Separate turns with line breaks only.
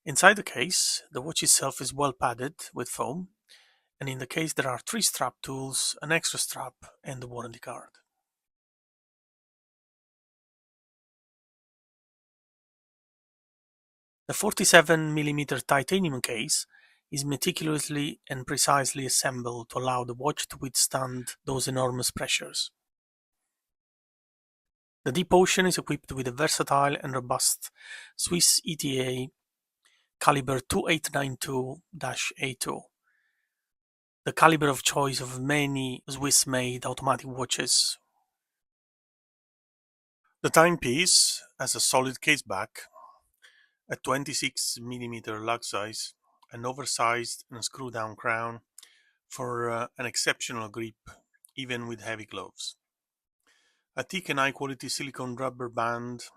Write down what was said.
Inside the case, the watch itself is well padded with foam, and in the case there are 3 strap tools, an extra strap, and the warranty card. The 47 mm titanium case is meticulously and precisely assembled to allow the watch to withstand those enormous pressures. The Deep Ocean is equipped with a versatile and robust Swiss ETA caliber 2892-A2, the caliber of choice of many Swiss-made automatic watches. The timepiece has a solid case back, a 26 mm lug size, an oversized and screw-down crown for an exceptional grip, even with heavy gloves. A thick and high-quality silicone rubber band